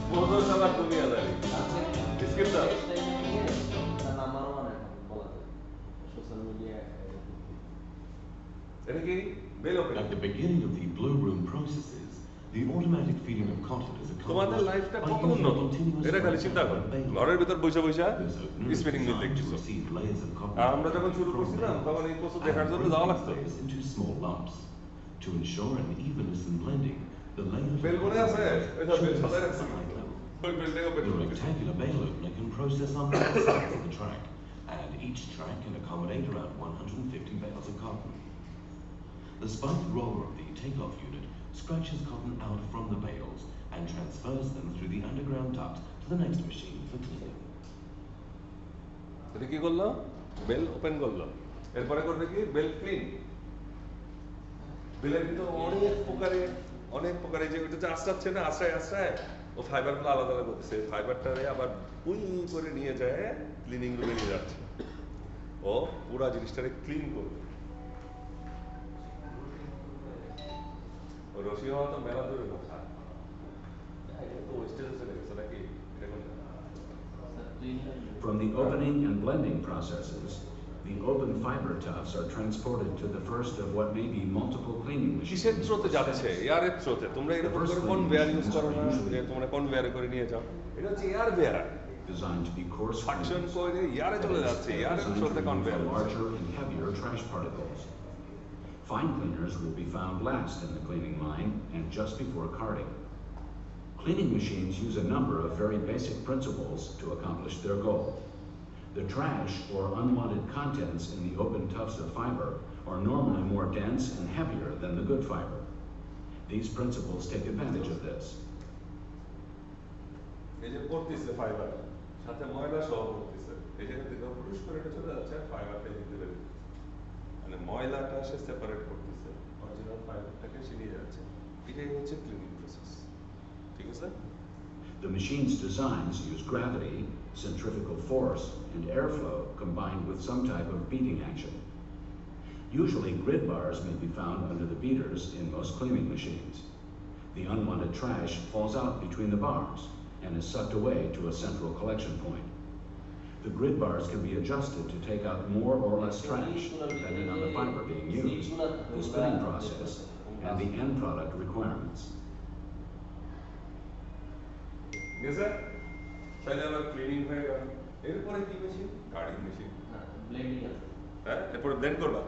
बोलो साला दुनिया दारी इसके साथ At the beginning of the blow room processes, the automatic feeding of cotton is accomplished by using continuous ঘরের ভিতর বসে বসে স্পিনিং মিল designed to দেখতেছো receive layers of cotton আমরা যখন শুরু করছিলাম তখন এই প্রসেস দেখার জন্য যাওয়া লাগতো into small lumps. To ensure an evenness in blending, the layers of বেল মনে আছে এটা বেল সাজায় রাখছি The rectangular bale opener can process on both sides of the track, and each track can accommodate around 150 bales of cotton. The spiked roller of the takeoff unit scratches cotton out from the bales and transfers them through the underground duct to the next machine for cleaning. এটা কি করলো bell open করলো এরপরে করবে কি bell clean বেলের ভিতর অনেক প্রকারে যে ওটা যে আশ্রাচ্ছে না আশ্রায় ও ফাইবারগুলো আলাদা আলাদা করতেছে ফাইবারটারে আবার উই করে নিয়ে যায় ক্লিনিং রুমে নিয়ে যাচ্ছে ও পুরো জিনিসটারে ক্লিন করবে ও রশি হওয়া তো মেলা দূরে কথা তো ওয়েস্টেজে চলে গেছে নাকি From the opening and blending processes, the open fiber tufts are transported to the first of what may be multiple cleaning machines. কিসের থ্রোতে যাচ্ছে এয়ারের থ্রোতে তোমরা এরকম করে কনভেয়ার ইউজ করো না যে তোমরা কনভেয়ারে করে নিয়ে যাও এটা হচ্ছে এয়ার বেয়ার Designed to be coarse suction করে এয়ারে চলে যাচ্ছে এয়ারের থ্রোতে conveyor larger and heavier trash particles. Fine cleaners will be found last in the cleaning line and just before carding. Cleaning machines use a number of very basic principles to accomplish their goal. The trash or unwanted contents in the open tufts of fiber are normally more dense and heavier than the good fiber. These principles take advantage of this. এই যে পড়তেছে fibre সাথে ময়লা সহ পড়তেছে এই যে পুরুষ করে এটা চলে যাচ্ছে ফাইবারটা দিতে পারে মানে ময়লাটা সে সেপারেট করতেছে অরিজিনাল ফাইবারটাকে সে নিয়ে যাচ্ছে এটাই হচ্ছে ক্লিনিং প্রসেস ঠিক আছে The machine's designs use gravity, centrifugal force, and airflow combined with some type of beating action. Usually grid bars may be found under the beaters in most cleaning machines. The unwanted trash falls out between the bars and is sucked away to a central collection point. The grid bars can be adjusted to take out more or less trash depending on the fiber being used, the spinning process, and the end product requirements. গেছে তাহলে আবার cleaning হয়ে গেল এরপরে কি machine carding machine blending হ্যাঁ এরপরে blend করবা